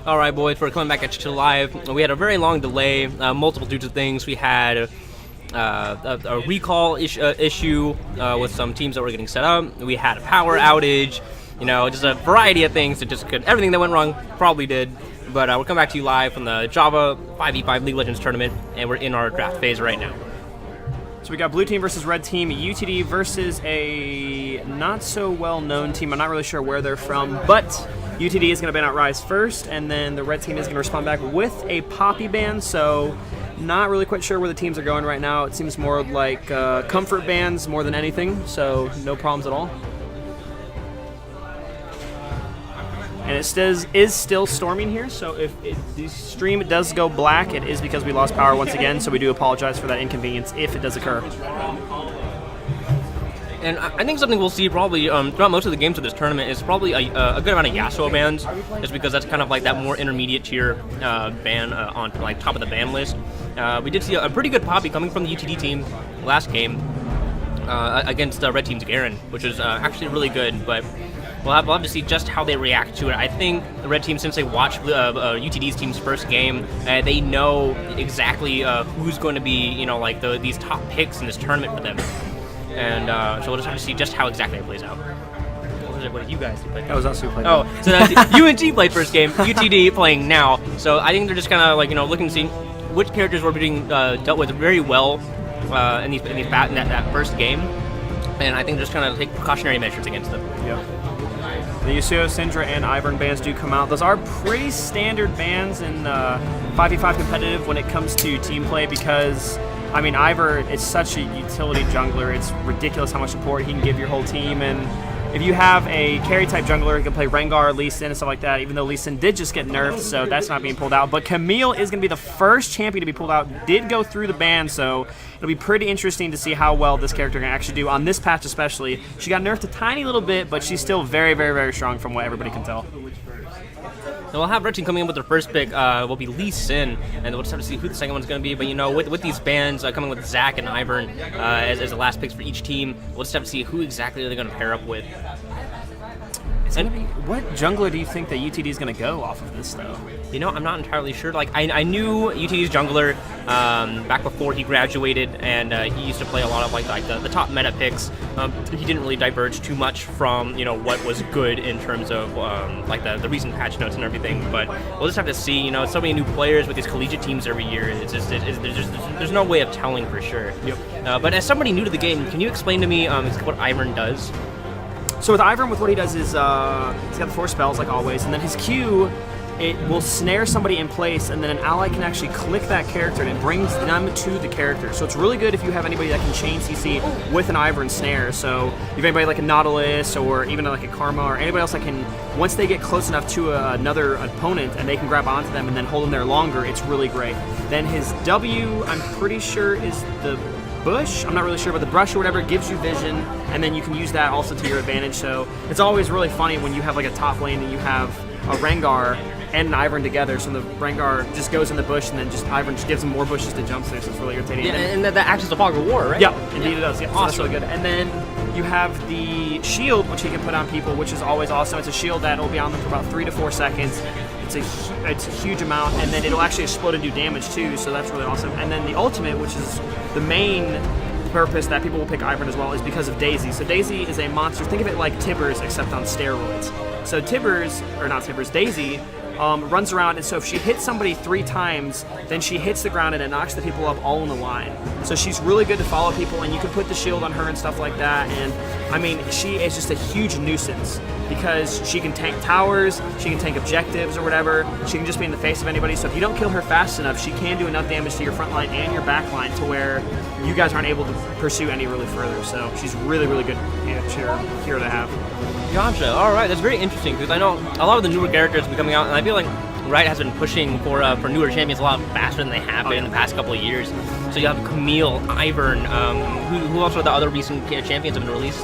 All right, boys, we're coming back at you live. We had a very long delay, multiple due to things. We had a recall issue with some teams that were getting set up. We had a power outage. Just a variety of things that everything that went wrong probably did. But we're coming back to you live from the Java 5v5 League of Legends tournament, and we're in our draft phase right now. So we got blue team versus red team, UTD versus a not so well known team. I'm not really sure where they're from, but UTD is going to ban out Rise first, and then the red team is going to respond back with a Poppy ban. So not really quite sure where the teams are going right now. It seems more like comfort bans more than anything, so no problems at all. And it is still storming here, so if the stream does go black, it is because we lost power once again, so we do apologize for that inconvenience if it does occur. And I think something we'll see probably throughout most of the games of this tournament is probably a good amount of Yasuo bans, just because that's kind of like that more intermediate tier ban on like top of the ban list. We did see a pretty good Poppy coming from the UTD team last game against Red Team's Garen, which was actually really good, but we'll have to see just how they react to it. I think the red team, since they watched UTD's team's first game, they know exactly who's going to be, these top picks in this tournament for them. And so we'll just have to see just how exactly it plays out. What did you guys do? That was us who played. Oh, so that's UNT played first game, UTD playing now. So I think they're just kind of looking to see which characters were being dealt with very well in that first game. And I think they're just going to take precautionary measures against them. Yeah. The Yasuo, Syndra, and Ivern bans do come out. Those are pretty standard bans in 5v5 competitive when it comes to team play because, Ivern is such a utility jungler. It's ridiculous how much support he can give your whole team. And if you have a carry-type jungler who can play Rengar, Lee Sin, and stuff like that, even though Lee Sin did just get nerfed, so that's not being pulled out. But Camille is going to be the first champion to be pulled out. Did go through the ban, so it'll be pretty interesting to see how well this character can actually do on this patch especially. She got nerfed a tiny little bit, but she's still very, very, very strong from what everybody can tell. So we'll have Red Team coming in with their first pick, will be Lee Sin, and we'll just have to see who the second one's going to be. But with these bans coming with Zac and Ivern as the last picks for each team, we'll just have to see who exactly they're going to pair up with. What jungler do you think that UTD is going to go off of this, though? I'm not entirely sure. I knew UTD's jungler back before he graduated, and he used to play a lot of the top meta picks. He didn't really diverge too much from what was good in terms of the recent patch notes and everything. But we'll just have to see. So many new players with these collegiate teams every year. There's no way of telling for sure. Yep. But as somebody new to the game, can you explain to me what Ivern does? So with Ivern, what he does is he's got the 4 spells like always, and then his Q, it will snare somebody in place, and then an ally can actually click that character, and it brings them to the character. So it's really good if you have anybody that can chain CC with an Ivern snare. So if you have anybody like a Nautilus or even like a Karma or anybody else that can, once they get close enough to another opponent and they can grab onto them and then hold them there longer, it's really great. Then his W, I'm pretty sure, is the bush. I'm not really sure, but the brush or whatever gives you vision, and then you can use that also to your advantage. So it's always really funny when you have like a top lane and you have a Rengar and an Ivern together. So the Rengar just goes in the bush, and then Ivern just gives him more bushes to jump through. So it's really irritating. Yeah, and that acts as a fog of war, right? Yeah, indeed it does. Yeah, awesome. So that's really good. And then you have the shield, which he can put on people, which is always awesome. It's a shield that will be on them for about 3 to 4 seconds. It's a huge amount, and then it'll actually explode and do damage too, so that's really awesome. And then the ultimate, which is the main purpose that people will pick Ivern as well, is because of Daisy. So Daisy is a monster. Think of it like Tibbers, except on steroids. So Daisy runs around, and so if she hits somebody 3 times, then she hits the ground and it knocks the people up all in a line. So she's really good to follow people, and you can put the shield on her and stuff like that. And she is just a huge nuisance because she can tank towers, she can tank objectives or whatever. She can just be in the face of anybody. So if you don't kill her fast enough, she can do enough damage to your front line and your back line to where you guys aren't able to pursue any really further. So she's really, really good hero to have. Gotcha. All right, that's very interesting because I know a lot of the newer characters have been coming out, and I feel like Riot has been pushing for newer champions a lot faster than they have been in the past couple of years. So you have Camille, Ivern, who else are the other recent champions have been released?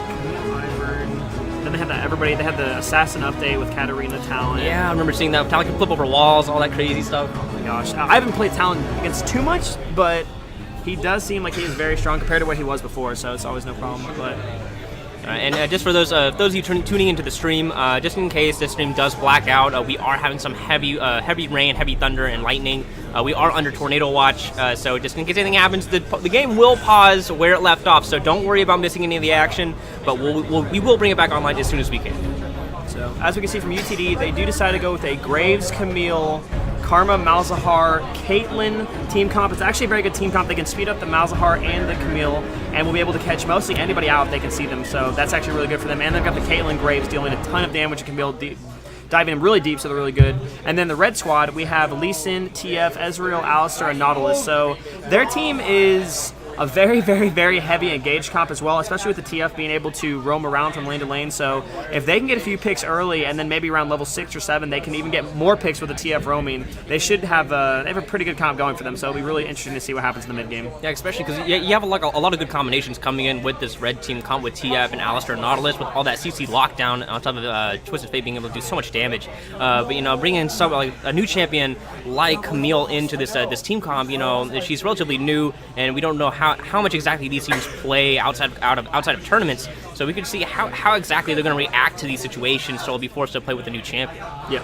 Then they had they had the Assassin update with Katarina Talon. Yeah, I remember seeing that. Talon can flip over walls, all that crazy stuff. Oh my gosh. I haven't played Talon against too much, but he does seem like he is very strong compared to what he was before, so it's always no problem. But And just for those of you tuning into the stream, just in case this stream does black out, we are having some heavy rain, heavy thunder, and lightning. We are under tornado watch, so just in case anything happens, the game will pause where it left off. So don't worry about missing any of the action, but we will bring it back online as soon as we can. So as we can see from UTD, they do decide to go with a Graves, Camille, Karma, Malzahar, Caitlyn team comp. It's actually a very good team comp. They can speed up the Malzahar and the Camille, and will be able to catch mostly anybody out if they can see them. So that's actually really good for them. And they've got the Caitlyn Graves dealing a ton of damage and Camille diving in really deep, so they're really good. And then the red squad, we have Lee Sin, TF, Ezreal, Alistar, and Nautilus. So their team is a very, very, very heavy engaged comp as well, especially with the TF being able to roam around from lane to lane. So if they can get a few picks early, and then maybe around level 6 or 7, they can even get more picks with the TF roaming. They should have they have a pretty good comp going for them. So it'll be really interesting to see what happens in the mid game. Yeah, especially because you have a lot of good combinations coming in with this red team comp with TF and Alistar and Nautilus, with all that CC lockdown on top of Twisted Fate being able to do so much damage. But bringing in a new champion like Camille into this team comp, she's relatively new, and we don't know how much exactly these teams play outside of tournaments, so we can see how exactly they're going to react to these situations, so they'll be forced to play with a new champion. Yeah,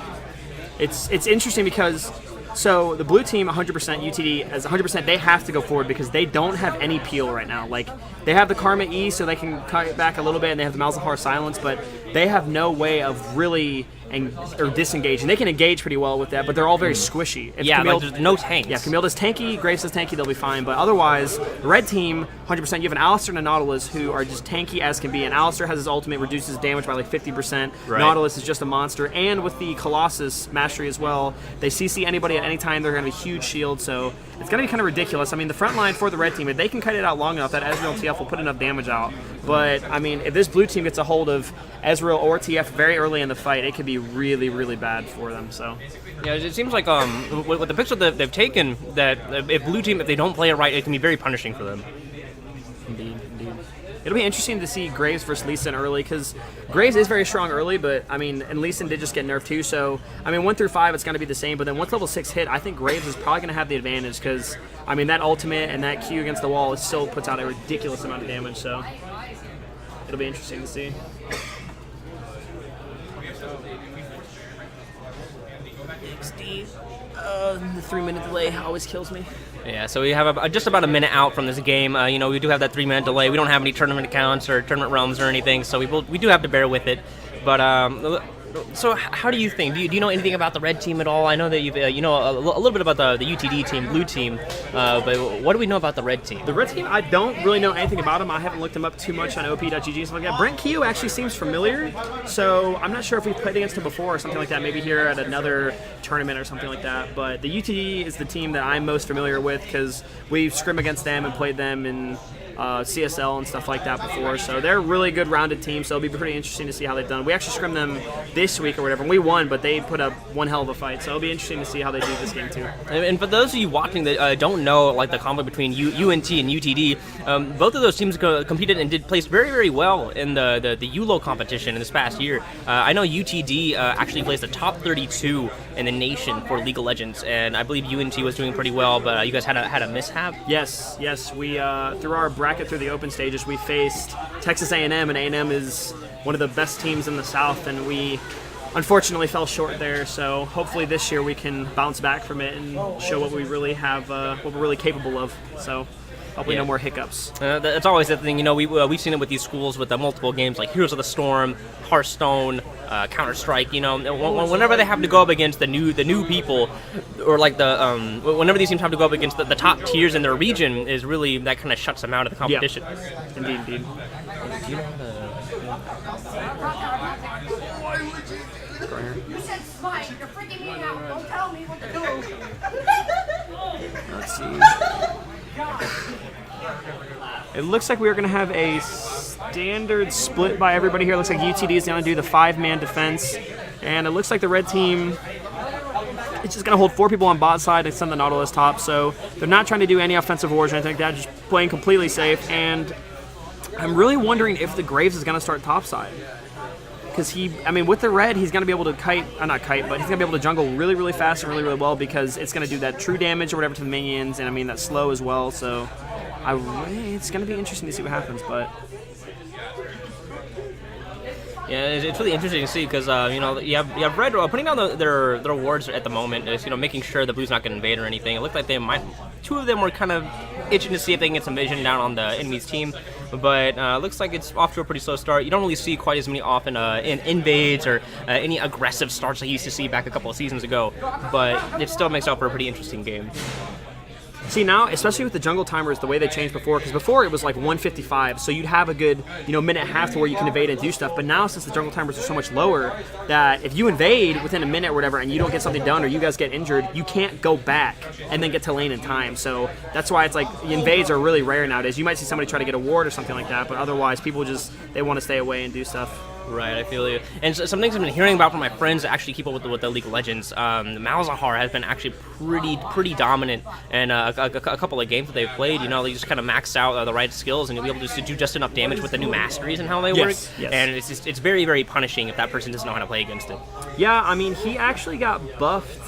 it's interesting because so the blue team 100% UTD as 100% they have to go forward because they don't have any peel right now. Like they have the Karma E, so they can cut it back a little bit, and they have the Malzahar silence, but they have no way of really or disengaging. They can engage pretty well with that, but they're all very squishy. If Camille, there's no tanks. Yeah, Camille does tanky, Graves does tanky, they'll be fine. But otherwise, the red team, 100%, you have an Alistar and a Nautilus who are just tanky as can be. And Alistar has his ultimate, reduces damage by like 50%. Right. Nautilus is just a monster. And with the Colossus mastery as well, they CC anybody at any time, they're going to be huge shield. So it's going to be kind of ridiculous. I mean, the front line for the red team, if they can cut it out long enough, that Ezreal TF will put enough damage out. But, I mean, if this blue team gets a hold of Ezreal or TF very early in the fight, it could be really, really bad for them. So yeah, it seems like with the picks that they've taken, that if blue team, if they don't play it right, it can be very punishing for them. Indeed. It'll be interesting to see Graves versus Lee Sin early, because Graves is very strong early, but I mean, and Lee Sin did just get nerfed too, so I mean 1 through 5 it's going to be the same, but then once level 6 hit, I think Graves is probably going to have the advantage, because I mean that ultimate and that Q against the wall, it still puts out a ridiculous amount of damage, so it'll be interesting to see. The 3-minute delay always kills me. Yeah, so we have just about a minute out from this game. We do have that 3-minute delay. We don't have any tournament accounts or tournament realms or anything, so we do have to bear with it. But so how do you think? Do you know anything about the red team at all? I know that you've a little bit about the UTD team, blue team, but what do we know about the red team? The red team, I don't really know anything about them. I haven't looked them up too much on op.gg and stuff like that. Brent Q actually seems familiar, so I'm not sure if we've played against him before or something like that, maybe here at another tournament or something like that. But the UTD is the team that I'm most familiar with because we've scrimmed against them and played them in CSL and stuff like that before, so they're a really good rounded team, so it'll be pretty interesting to see how they've done. We actually scrimmed them this week or whatever, and we won, but they put up one hell of a fight, so it'll be interesting to see how they do this game too. And for those of you watching that don't know like the conflict between UNT and UTD, both of those teams competed and did place very, very well in the ULO competition in this past year. I know UTD actually placed the top 32 in the nation for League of Legends, and I believe UNT was doing pretty well, but you guys had a mishap? Yes, we through our bracket through the open stages, we faced Texas A&M, and A&M is one of the best teams in the South, and we unfortunately fell short there. So hopefully this year we can bounce back from it and show what we really have, what we're really capable of. So hopefully no more hiccups. That's always the thing, we've seen it with these schools with the multiple games like Heroes of the Storm, Hearthstone, Counter-Strike. Whenever they have to go up against the new people, or like whenever these teams have to go up against the top tiers in their region, is really that kind of shuts them out of the competition. Yeah. Indeed. Do you know You said smite. You're freaking me out. Don't tell me what to do. Let's see. It looks like we are going to have a standard split by everybody here. It looks like UTD is going to do the 5-man defense. And it looks like the red team is just going to hold 4 people on bot side and send the Nautilus top. So they're not trying to do any offensive wars or anything like that, just playing completely safe. And I'm really wondering if the Graves is going to start top side. Because with the red, he's going to be able to but he's going to be able to jungle really, really fast and really, really well, because it's going to do that true damage or whatever to the minions, and that slow as well. So it's going to be interesting to see what happens, but Yeah, it's really interesting to see because you have Red putting down their wards at the moment is making sure the Blue's not going to invade or anything. It looked like two of them were kind of itching to see if they can get some vision down on the enemy's team, but looks like it's off to a pretty slow start. You don't really see quite as many often in invades or any aggressive starts that you used to see back a couple of seasons ago, but it still makes out for a pretty interesting game. See, now, especially with the jungle timers, the way they changed before, because before it was like 155, so you'd have a good, minute and a half to where you can invade and do stuff. But now, since the jungle timers are so much lower, that if you invade within a minute or whatever and you don't get something done or you guys get injured, you can't go back and then get to lane in time. So that's why it's like the invades are really rare nowadays. You might see somebody try to get a ward or something like that, but otherwise people they want to stay away and do stuff. Right, I feel you. And some things I've been hearing about from my friends that actually keep up with the League of Legends. Malzahar has been actually pretty dominant in a couple of games that they've played. They just kind of maxed out the right skills, and you'll be able to do just enough damage with the new masteries and how they work. Yes. And it's very, very punishing if that person doesn't know how to play against it. Yeah, I mean, he actually got buffed.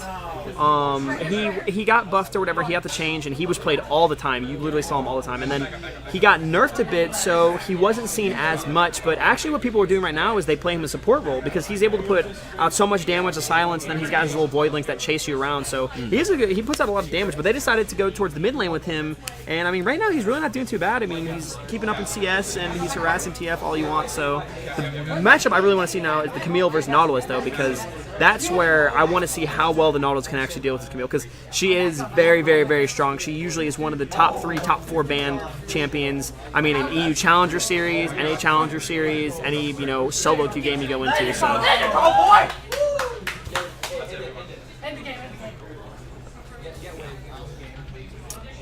He got buffed or whatever. He had to change, and he was played all the time. You literally saw him all the time. And then he got nerfed a bit, so he wasn't seen as much. But actually, what people are doing right now is they play him a support role because he's able to put out so much damage to silence, and then he's got his little void links that chase you around. So he puts out a lot of damage. But they decided to go towards the mid lane with him, and I mean, right now he's really not doing too bad. I mean, he's keeping up in CS and he's harassing TF all you want. So the matchup I really want to see now is the Camille versus Nautilus, though, because that's where I want to see how well the Nautilus can actually deal with this Camille, because she is very, very, very strong. She usually is one of the top 3, top 4 banned champions. I mean, in EU Challenger Series, NA Challenger Series, any solo queue game you go into. So.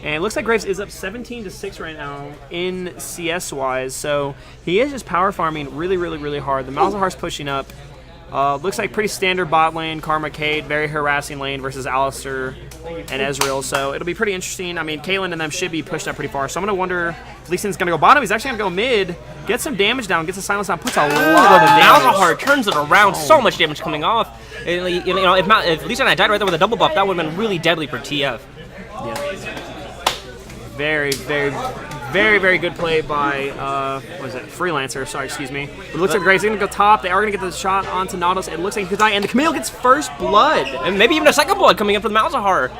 And it looks like Graves is up 17-6 right now in CS-wise, so he is just power farming really, really, really hard. The Malzahar's pushing up. Looks like pretty standard bot lane, Karma Cade, very harassing lane versus Alistar and Ezreal, so it'll be pretty interesting. I mean, Caitlyn and them should be pushed up pretty far, so I'm going to wonder if Lee Sin's going to go bottom. He's actually going to go mid, get some damage down, gets the silence down, puts a lot of damage. Malzahar turns it around, so much damage coming off. If Lee Sin had died right there with a double buff, that would have been really deadly for TF. Yeah. Very, very, very, very good play by, Freelancer. Sorry, excuse me. It looks like Graves is going to go top. They are going to get the shot onto Nautilus. It looks like he could die. And the Camille gets first blood. And maybe even a second blood coming up for the Malzahar.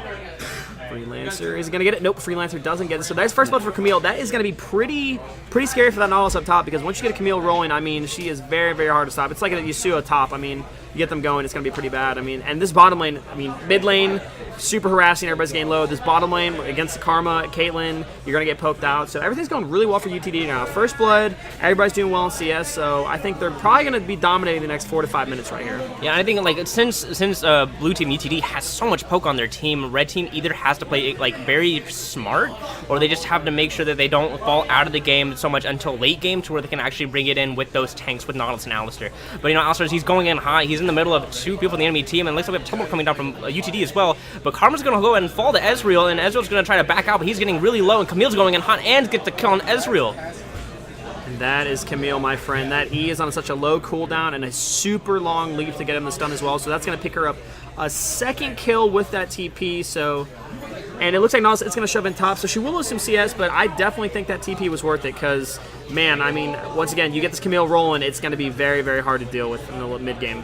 Freelancer is going to get it. Nope, Freelancer doesn't get it. So that's first blood for Camille. That is going to be pretty scary for that Nautilus up top, because once you get a Camille rolling, I mean, she is very, very hard to stop. It's like a Yasuo top. I mean, you get them going, it's going to be pretty bad. I mean, and this bottom lane, I mean, mid lane, super harassing, everybody's getting low. This bottom lane against the Karma, Caitlyn, you're going to get poked out. So everything's going really well for UTD now. First blood, everybody's doing well in CS, so I think they're probably going to be dominating the next 4 to 5 minutes right here. Yeah, I think since blue team UTD has so much poke on their team, red team either has to play very smart, or they just have to make sure that they don't fall out of the game so much until late game to where they can actually bring it in with those tanks with Nautilus and Alistar. But Alistar, he's going in high. He's in the middle of 2 people in the enemy team, and it looks like we have trouble coming down from UTD as well. But Karma's going to go ahead and fall to Ezreal, and Ezreal's going to try to back out, but he's getting really low, and Camille's going in hot and get the kill on Ezreal. And that is Camille, my friend. That E is on such a low cooldown and a super long leap to get him the stun as well, so that's going to pick her up a second kill with that TP. So, and it looks like Nautilus it's going to shove in top, so she will lose some CS, but I definitely think that TP was worth it, because, man, I mean, once again, you get this Camille rolling, it's going to be very, very hard to deal with in the mid-game.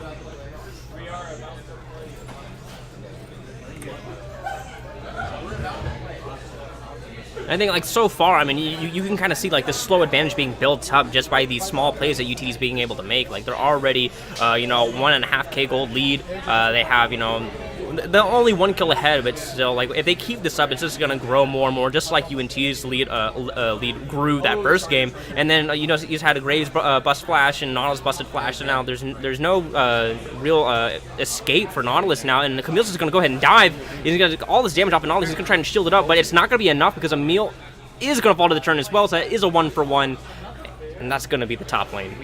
I think so far, I mean, you can kind of see the slow advantage being built up just by these small plays that UTD is being able to make. They're already 1.5K gold lead. They have they're only 1 kill ahead, but still, if they keep this up, it's just gonna grow more and more, just like UNT's lead grew that first game. And then you just had a Graves bust flash and Nautilus busted flash, so now there's no real escape for Nautilus now, and Camille's just gonna go ahead and dive. He's gonna get all this damage off of Nautilus. He's gonna try and shield it up, but it's not gonna be enough because Emil is gonna fall to the turn as well, so it is a 1-for-1, and that's gonna be the top lane.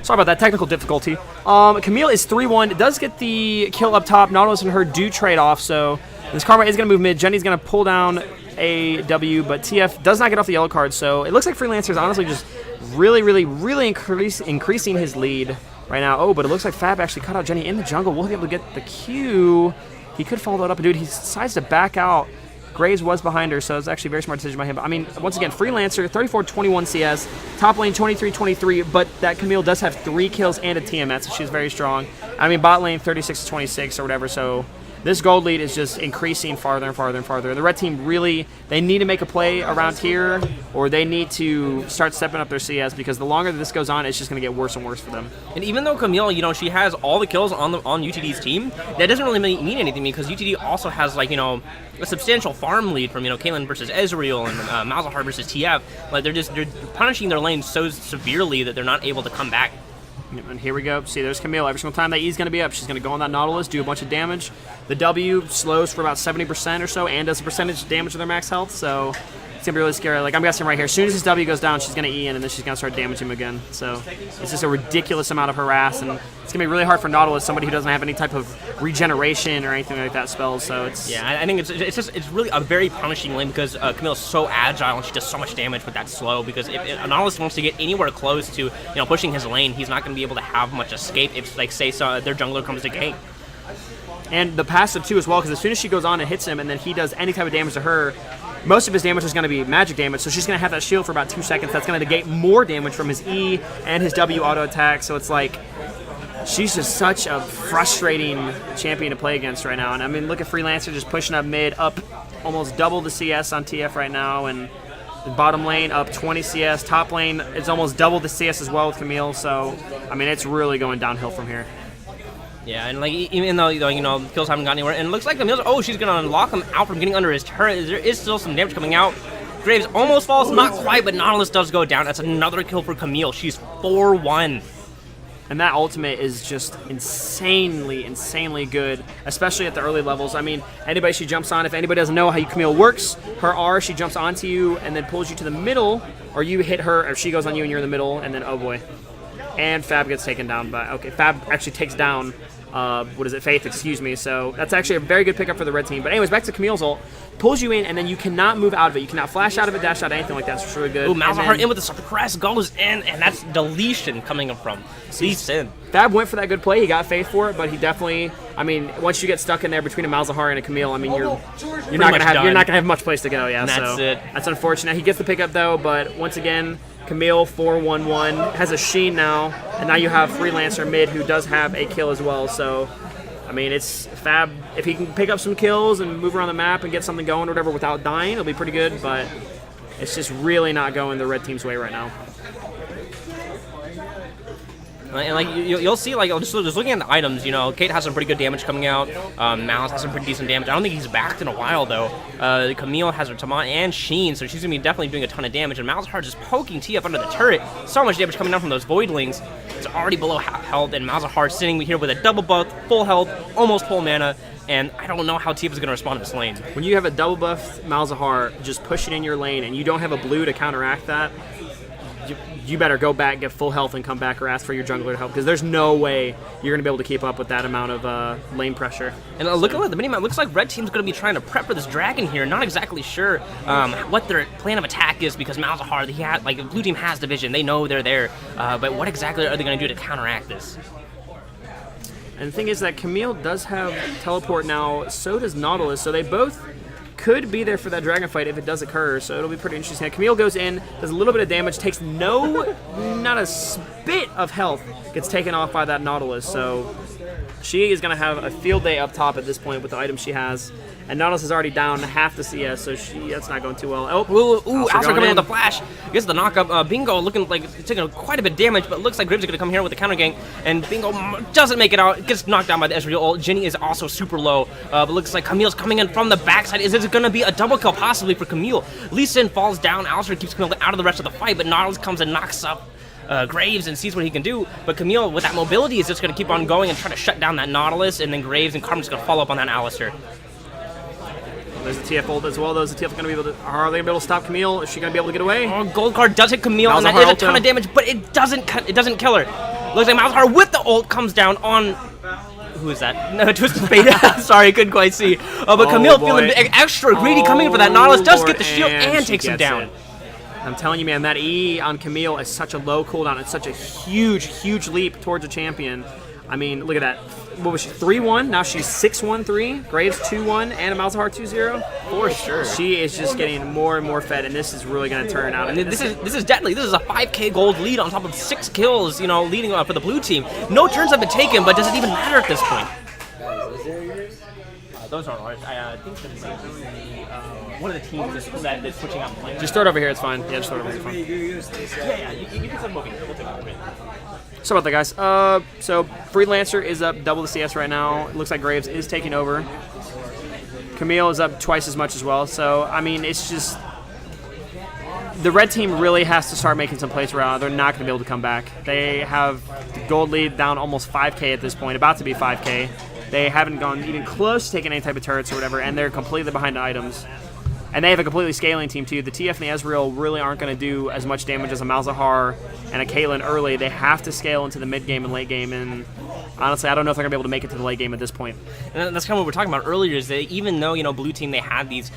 Sorry about that technical difficulty. Camille is 3-1. Does get the kill up top. Nautilus and her do trade off, so this Karma is going to move mid. Jenny's going to pull down a W, but TF does not get off the yellow card, so it looks like Freelancer is honestly just really, really, really increasing his lead right now. Oh, but it looks like Fab actually cut out Jenny in the jungle. Will he be able to get the Q? He could follow that up, dude. He decides to back out. Graves was behind her, so it's actually a very smart decision by him. But I mean, once again, Freelancer, 34-21 CS, top lane 23-23, but that Camille does have 3 kills and a TMS, so she's very strong. I mean, bot lane 36-26 or whatever, so this gold lead is just increasing farther and farther and farther. The red team really, they need to make a play around here, or they need to start stepping up their CS, because the longer that this goes on, it's just going to get worse and worse for them. And even though Camille, you know, she has all the kills on UTD's team, that doesn't really mean anything, because UTD also has, like, you know, a substantial farm lead from, you know, Caitlyn versus Ezreal and Malzahar versus TF. Like, they're punishing their lane so severely that they're not able to come back. And here we go. See, there's Camille. Every single time that E's going to be up, she's going to go on that Nautilus, do a bunch of damage. The W slows for about 70% or so, and does a percentage damage to their max health, so it's going to be really scary. Like, I'm guessing right here, as soon as this W goes down, she's going to E in, and then she's going to start damaging him again. So it's just a ridiculous amount of harass, and it's going to be really hard for Nautilus, somebody who doesn't have any type of regeneration or anything like that spells. So it's... Yeah, I think it's really a very punishing lane, because Camille is so agile and she does so much damage with that slow, because if Nautilus wants to get anywhere close to, you know, pushing his lane, he's not going to be able to have much escape if, like, say, their jungler comes to gank. And the passive, too, as well, because as soon as she goes on and hits him, and then he does any type of damage to her, most of his damage is going to be magic damage, so she's going to have that shield for about 2 seconds. That's going to negate more damage from his E and his W auto attack, so it's like, she's just such a frustrating champion to play against right now. And I mean, look at Freelancer just pushing up mid, up almost double the CS on TF right now, and the bottom lane up 20 CS. Top lane is almost double the CS as well with Camille, so I mean, it's really going downhill from here. Yeah, and like even though, you know, kills haven't gone anywhere, and it looks like Camille's, oh, she's gonna unlock him out from getting under his turret. There is still some damage coming out. Graves almost falls, not quite, but Nautilus does go down. That's another kill for Camille. She's 4-1. And that ultimate is just insanely, insanely good, especially at the early levels. I mean, anybody she jumps on, if anybody doesn't know how Camille works, her R, she jumps onto you and then pulls you to the middle, or you hit her, or she goes on you and you're in the middle, and then, oh boy. And Fab gets taken down by, okay, Fab actually takes down, Faith, excuse me. So that's actually a very good pickup for the red team. But anyways, back to Camille's ult. Pulls you in, and then you cannot move out of it. You cannot flash out of it, dash out, anything like that. It's really good. Ooh, Malzahar in with the suppress, goes in, and that's deletion coming from Lee Sin. Fab went for that good play. He got Faith for it, but he definitely, I mean, once you get stuck in there between a Malzahar and a Camille, I mean, you're not gonna have much place to go. Yeah, and that's it. That's unfortunate. He gets the pickup though, but once again, Camille 4-1-1 has a Sheen now, and now you have Freelancer mid who does have a kill as well. So, I mean, it's Fab. If he can pick up some kills and move around the map and get something going or whatever without dying, it'll be pretty good. But it's just really not going the red team's way right now. And like you'll see, like just looking at the items, you know, Kate has some pretty good damage coming out. Malice has some pretty decent damage. I don't think he's backed in a while though. Camille has her Tamat and Sheen, so she's gonna be definitely doing a ton of damage. And Malzahar just poking T up under the turret. So much damage coming down from those Voidlings. It's already below half health, and Malzahar sitting here with a double buff, full health, almost full mana. And I don't know how Tifa is going to respond to this lane. When you have a double buff Malzahar just pushing in your lane, and you don't have a blue to counteract that, you better go back, get full health, and come back or ask for your jungler to help, because there's no way you're going to be able to keep up with that amount of lane pressure. And look at the minimap. Looks like red team's going to be trying to prep for this dragon here. Not exactly sure what their plan of attack is, because Malzahar, the blue team has division. They know they're there. But what exactly are they going to do to counteract this? And the thing is that Camille does have teleport now, so does Nautilus, so they both could be there for that dragon fight if it does occur, so it'll be pretty interesting. Camille goes in, does a little bit of damage, takes not a spit of health, gets taken off by that Nautilus, so she is going to have a field day up top at this point with the items she has. And Nautilus is already down half the CS, so that's not going too well. Oh, Alcer coming in with a flash. Gets the knockup. Bingo looking like it's taking quite a bit of damage, but it looks like Graves is going to come here with the counter gank. And Bingo doesn't make it out. Gets knocked down by the Ezreal ult. Jenny is also super low, but looks like Camille's coming in from the backside. Is it going to be a double kill possibly for Camille? Lee Sin falls down. Alcer keeps Camille out of the rest of the fight, but Nautilus comes and knocks up Graves and sees what he can do, but Camille with that mobility is just going to keep on going and try to shut down that Nautilus, and then Graves and Carmen's going to follow up on that Alistair. There's the TF ult as well, though. Is the TF going to be able to, are they going to be able to stop Camille? Is she going to be able to get away? Oh, Gold Card does hit Camille, and that is a ton of damage, but it doesn't kill her. Looks like Malzahar with the ult comes down on... Who is that? No, Twisted Fate. Sorry, couldn't quite see. But Camille feeling extra greedy coming in for that. Nautilus does get the shield and takes him down. I'm telling you, man, that E on Camille is such a low cooldown. It's such a huge, huge leap towards a champion. I mean, look at that. What was she? 3-1. Now she's 6-1-3. Graves 2-1, and a Malzahar 2-0. For sure. She is just getting more and more fed, and this is really going to turn out. And this is deadly. This is a 5K gold lead on top of 6 kills, leading for the blue team. No turns have been taken, but does it even matter at this point? Those aren't ours. I think that's one of the teams that's switching out playing. Just throw it over here. It's fine. Yeah, just throw it over here. It's fine. Yeah. You can send them over here. We'll take it over here. So about that, guys. So Freelancer is up double the CS right now. It looks like Graves is taking over. Camille is up twice as much as well. So, I mean, it's just... The red team really has to start making some plays around. They're not going to be able to come back. They have the gold lead down almost 5K at this point, about to be 5K. They haven't gone even close to taking any type of turrets or whatever, and they're completely behind the items. And they have a completely scaling team, too. The TF and the Ezreal really aren't going to do as much damage as a Malzahar and a Caitlyn early. They have to scale into the mid game and late game, and honestly, I don't know if they're going to be able to make it to the late game at this point. And that's kind of what we were talking about earlier, is that even though, blue team, they had these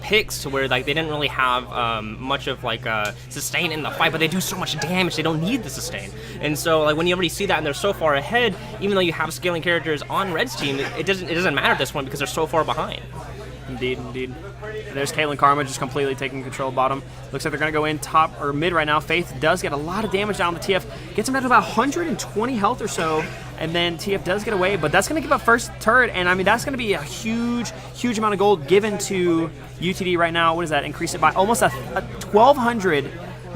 picks to where, like, they didn't really have much of, like, sustain in the fight, but they do so much damage, they don't need the sustain. And so, like, when you already see that and they're so far ahead, even though you have scaling characters on Red's team, it doesn't matter at this point because they're so far behind. Indeed. There's Caitlyn Karma just completely taking control bottom. Looks like they're going to go in top or mid right now. Faith does get a lot of damage down the TF. Gets him down to about 120 health or so. And then TF does get away. But that's going to give up first turret. And, I mean, that's going to be a huge, huge amount of gold given to UTD right now. What is that? Increase it by almost a 1,200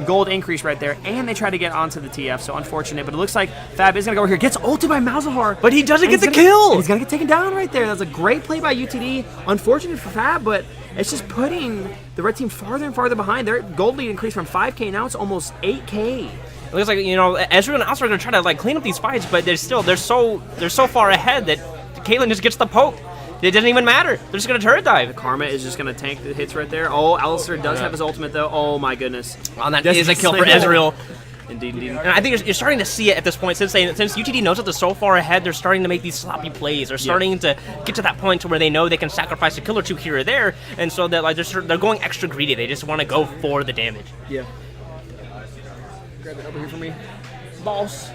gold increase right there, and they try to get onto the TF, so unfortunate, but it looks like Fab is going to go over here, gets ulted by Malzahar, but he doesn't get the kill! He's going to get taken down right there. That's a great play by UTD. Unfortunate for Fab, but it's just putting the red team farther and farther behind. Their gold lead increased from 5K, now it's almost 8K. It looks like, Ezreal and Alster are going to try to, like, clean up these fights, but they're so far ahead that Caitlyn just gets the poke. It doesn't even matter. They're just going to turret dive. Karma is just going to tank the hits right there. Oh, Alistair does have his ultimate, though. Oh, my goodness. Oh, that is a kill for Ezreal. Indeed. And I think you're starting to see it at this point. Since UTD knows that they're so far ahead, they're starting to make these sloppy plays. They're starting to get to that point to where they know they can sacrifice a kill or two here or there, and so that, like, they're going extra greedy. They just want to go for the damage. Yeah. Grab it over here for me. Boss.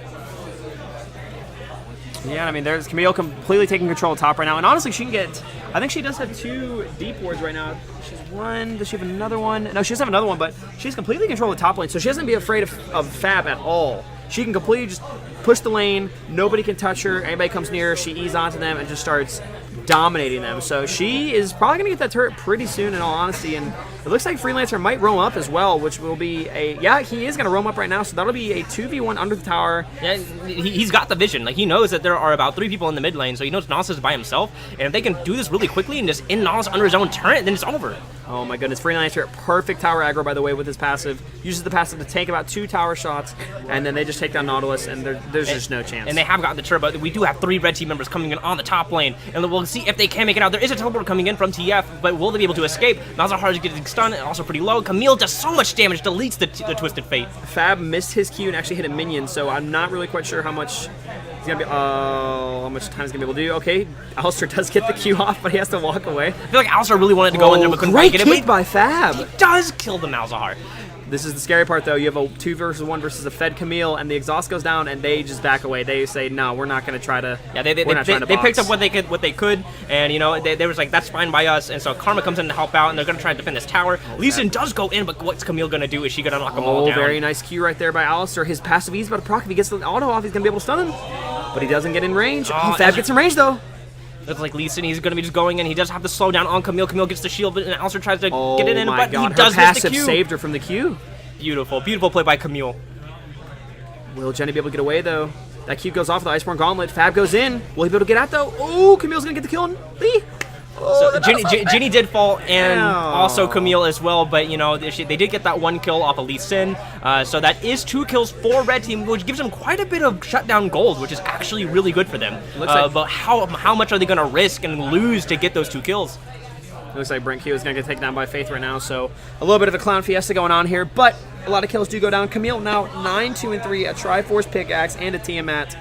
Yeah, I mean, there's Camille completely taking control of top right now. And honestly, she can get... I think she does have 2 deep wards right now. She's one. Does she have another one? No, she doesn't have another one, but she's completely control of top lane, so she doesn't be afraid of Fab at all. She can completely just push the lane. Nobody can touch her. Anybody comes near her, she eases onto them and just starts dominating them. So she is probably going to get that turret pretty soon, in all honesty. And it looks like Freelancer might roam up as well, which will be a... Yeah, he is going to roam up right now, so that'll be a 2v1 under the tower. Yeah, he's got the vision. Like, he knows that there are about 3 people in the mid lane, so he knows Nautilus is by himself. And if they can do this really quickly and just end Nautilus under his own turret, then it's over. Oh my goodness, Freelancer, perfect tower aggro, by the way, with his passive. Uses the passive to tank about 2 tower shots, and then they just take down Nautilus, and there's just no chance. And they have gotten the turret, but we do have 3 red team members coming in on the top lane, and we'll see if they can make it out. There is a teleport coming in from TF, but will they be able to escape? Malzahar is getting stunned, and also pretty low. Camille does so much damage, deletes the Twisted Fate. Fab missed his Q and actually hit a minion, so I'm not really quite sure how much he's gonna be. How much time he's gonna be able to do. Okay, Alistair does get the Q off, but he has to walk away. I feel like Alistair really wanted to go in there, but couldn't great get it. Great kick by Fab. He does kill the Malzahar. This is the scary part, though. You have a 2 versus 1 versus a fed Camille, and the exhaust goes down, and they just back away. They say, no, we're not going to try to. Yeah, they picked up what they could, and they was like, that's fine by us. And so Karma comes in to help out, and they're going to try to defend this tower. Lee Sin does go in, but what's Camille going to do? Is she going to knock them all down? Very nice Q right there by Alistair. His passive ease about to proc. If he gets the auto off, he's going to be able to stun him, but he doesn't get in range. Fab gets in range though. Looks like Lee Sin, he's going to be just going in. He does have to slow down on Camille. Camille gets the shield, and Alistair tries to get it in, but he does miss the Q. Saved her from the Q. Beautiful, beautiful play by Camille. Will Jenny be able to get away, though? That Q goes off the Iceborne Gauntlet. Fab goes in. Will he be able to get out, though? Oh, Camille's going to get the kill on Lee. Oh, so Ginny did fall, and also Camille as well, but, they did get that 1 kill off of Lee Sin. So that is 2 kills for Red Team, which gives them quite a bit of shutdown gold, which is actually really good for them. But how much are they going to risk and lose to get those 2 kills? It looks like Brent Q is going to get taken down by Faith right now, so a little bit of a clown fiesta going on here, but a lot of kills do go down. Camille now 9-2-3, a Triforce pickaxe and a Tiamat.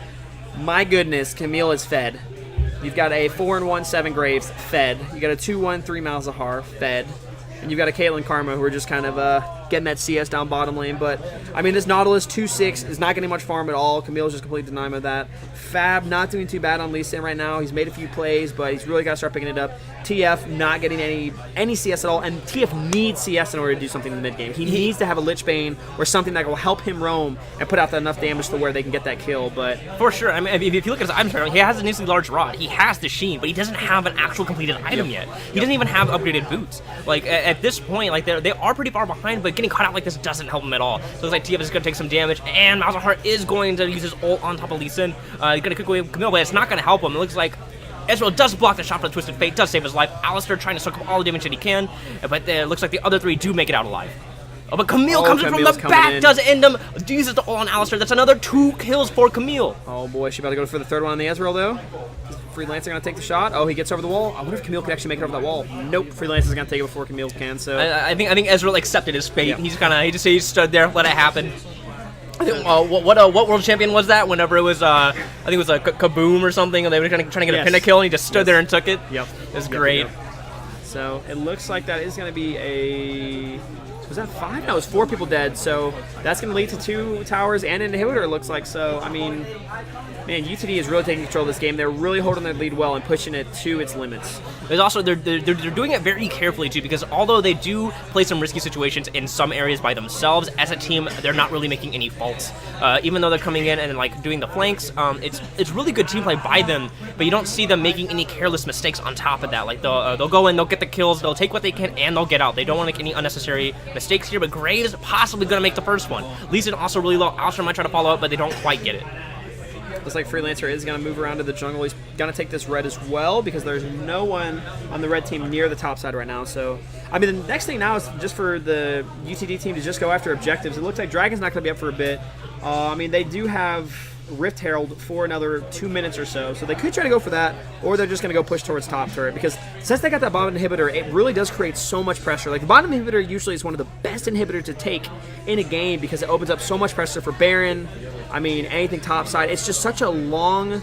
My goodness, Camille is fed. You've got a 4-1 7 Graves, fed. You got a 2-1 3 Malzahar, fed. And you've got a Caitlyn Karma who are just kind of getting that CS down bottom lane. But, I mean, this Nautilus 2-6 is not getting much farm at all. Camille's just completely denying of that. Fab not doing too bad on Lee Sin right now. He's made a few plays, but he's really got to start picking it up. TF not getting any CS at all, and TF needs CS in order to do something in the mid game. He needs to have a Lich Bane or something that will help him roam and put out enough damage to where they can get that kill. But for sure, I mean, if you look at his item chart, he has an instantly large rod. He has the Sheen, but he doesn't have an actual completed item yet. He doesn't even have upgraded boots. Like at this point, like they are pretty far behind, but getting caught out like this doesn't help him at all. So it looks like TF is going to take some damage, and Malzahar is going to use his ult on top of Lee Sin. He's going to kick away Camille, but it's not going to help him. It looks like Ezreal does block the shot for the Twisted Fate, does save his life. Alistair trying to soak up all the damage that he can, but it looks like the other three do make it out alive. Oh, but Camille comes in from the back, does end him, uses the ult on Alistair. That's another 2 kills for Camille. Oh boy, she about to go for the third one on the Ezreal though. Is Freelancer gonna take the shot? Oh, he gets over the wall. I wonder if Camille could actually make it over that wall. Nope, Freelancer's gonna take it before Camille can. So I think Ezreal accepted his fate. Yeah. He stood there, let it happen. I think, what world champion was that? Whenever it was, I think it was a Kaboom or something, and they were trying to get a pinnacle, and he just stood there and took it. Yep, it was great. So it looks like that is going to be a. Was that 5? No, it was 4 people dead. So that's going to lead to 2 towers and an inhibitor. It looks like. So I mean, man, UTD is really taking control of this game. They're really holding their lead well and pushing it to its limits. There's also they're doing it very carefully too, because although they do play some risky situations in some areas by themselves, as a team they're not really making any faults. Even though they're coming in and like doing the flanks, it's really good team play by them, but you don't see them making any careless mistakes on top of that. Like they'll go in, they'll get the kills, they'll take what they can, and they'll get out. They don't want to make any unnecessary mistakes here. But Graves possibly going to make the first one. Lee Sin also really low. Alistair might try to follow up, but they don't quite get it. Looks like Freelancer is going to move around to the jungle. He's going to take this red as well because there's no one on the red team near the top side right now. So, I mean, the next thing now is just for the UTD team to just go after objectives. It looks like Dragon's not going to be up for a bit. I mean, they do have Rift Herald for another 2 minutes or so. So they could try to go for that, or they're just going to go push towards top turret because since they got that bottom inhibitor, it really does create so much pressure. Like the bottom inhibitor usually is one of the best inhibitors to take in a game because it opens up so much pressure for Baron. I mean, anything top side. It's just such a long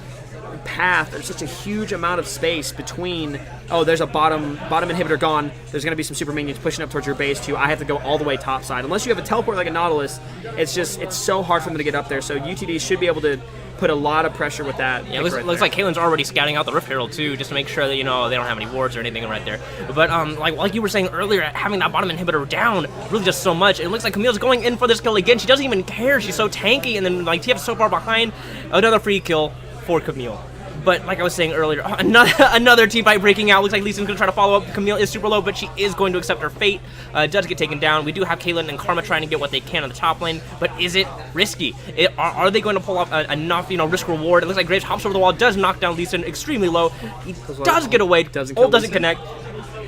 path. There's such a huge amount of space between, oh, there's a bottom inhibitor gone. There's going to be some super minions pushing up towards your base too. I have to go all the way top side. Unless you have a teleport like a Nautilus, it's so hard for them to get up there. So UTD should be able to put a lot of pressure with that. Yeah, it looks like Caitlin's already scouting out the Rift Herald too, just to make sure that, you know, they don't have any wards or anything right there. But like you were saying earlier, having that bottom inhibitor down really does so much. It looks like Camille's going in for this kill again. She doesn't even care. She's so tanky, and then like TF's so far behind. Another free kill for Camille. But like I was saying earlier, another team fight breaking out. Looks like Lee Sin's going to try to follow up. Camille is super low, but she is going to accept her fate. Does get taken down. We do have Caitlyn and Karma trying to get what they can on the top lane, but is it risky? Are they going to pull off enough, risk reward? It looks like Graves hops over the wall, does knock down Lee Sin extremely low. He does get away. Ult doesn't connect.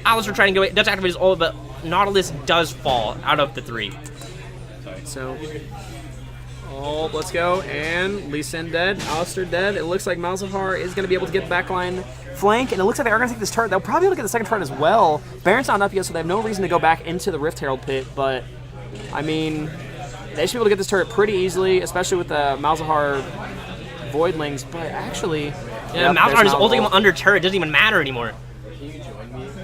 Alistair trying to get away. Does activate his ult, but Nautilus does fall out of the 3. So. Oh, let's go, and Lee Sin dead, Alistair dead. It looks like Malzahar is going to be able to get the backline flank, and it looks like they are going to take this turret. They'll probably look at the second turret as well. Baron's not up yet, so they have no reason to go back into the Rift Herald pit, but, I mean, they should be able to get this turret pretty easily, especially with the Malzahar Voidlings, but actually... Yeah, Malzahar is ulting him under turret. It doesn't even matter anymore.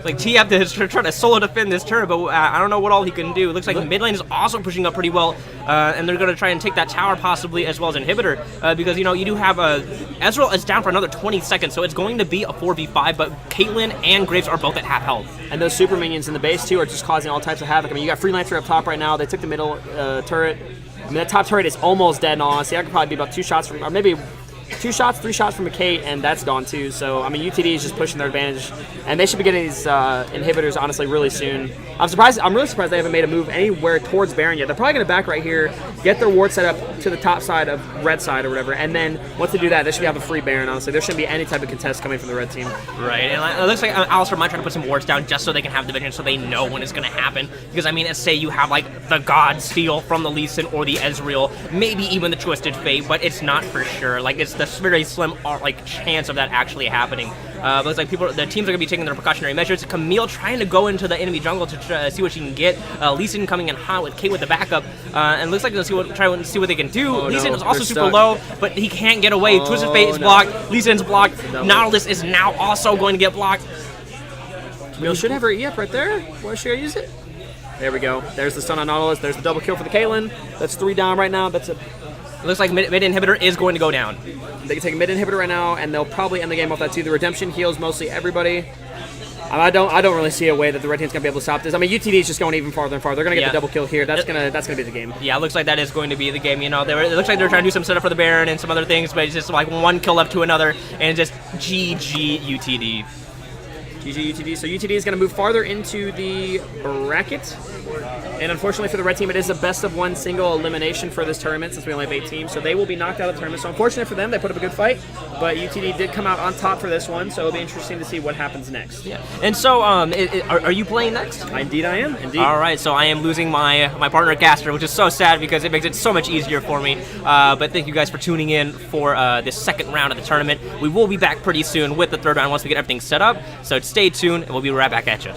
Like, TF is trying to solo defend this turret, but I don't know what all he can do. It looks like mid lane is also pushing up pretty well, and they're going to try and take that tower possibly as well as inhibitor, because, you do have Ezreal is down for another 20 seconds, so it's going to be a 4v5, but Caitlyn and Graves are both at half health. And those super minions in the base, too, are just causing all types of havoc. I mean, you got Freelancer up top right now. They took the middle turret. I mean, that top turret is almost dead, and honestly, that could probably be about 2 shots from, or maybe 2 shots, 3 shots from a Kate, and that's gone too. So, I mean, UTD is just pushing their advantage, and they should be getting these inhibitors, honestly, really soon. I'm really surprised they haven't made a move anywhere towards Baron yet. They're probably going to back right here, get their ward set up to the top side of red side or whatever, and then once they do that, they should have a free Baron, honestly. There shouldn't be any type of contest coming from the red team. Right, and it looks like Alistair might try to put some wards down just so they can have the vision, so they know when it's going to happen. Because, I mean, let's say you have, like, the God Steal from the Lee Sin or the Ezreal, maybe even the Twisted Fate, but it's not for sure. Like, it's the very slim chance of that actually happening. But it's like the teams are going to be taking their precautionary measures. Camille trying to go into the enemy jungle to see what she can get. Lee Sin coming in hot with Kate with the backup, and looks like they'll try to see what they can do. Lee Sin is also super low, but he can't get away. Twisted Fate is blocked. Lee Sin's blocked. Nautilus is now also going to get blocked. Camille should have her E up right there. Why should I use it? There we go. There's the stun on Nautilus. There's the double kill for the Caitlyn. That's 3 down right now. That's a. It looks like mid inhibitor is going to go down. They can take a mid inhibitor right now, and they'll probably end the game off that too. The redemption heals mostly everybody. I don't really see a way that the red team's gonna be able to stop this. I mean, UTD is just going even farther and farther. They're gonna get the double kill here. That's gonna be the game. Yeah, it looks like that is going to be the game. You know, it looks like they're trying to do some setup for the Baron and some other things, but it's just like one kill up to another, and just GG UTD. GG UTD. So UTD is going to move farther into the bracket. And unfortunately for the red team, it is a best of one single elimination for this tournament since we only have 8 teams. So they will be knocked out of the tournament. So unfortunate for them, they put up a good fight. But UTD did come out on top for this one. So it'll be interesting to see what happens next. Yeah. And so, are you playing next? Indeed I am. Indeed. All right. So I am losing my partner caster, which is so sad because it makes it so much easier for me. But thank you guys for tuning in for this second round of the tournament. We will be back pretty soon with the third round once we get everything set up. So stay tuned, and we'll be right back at you.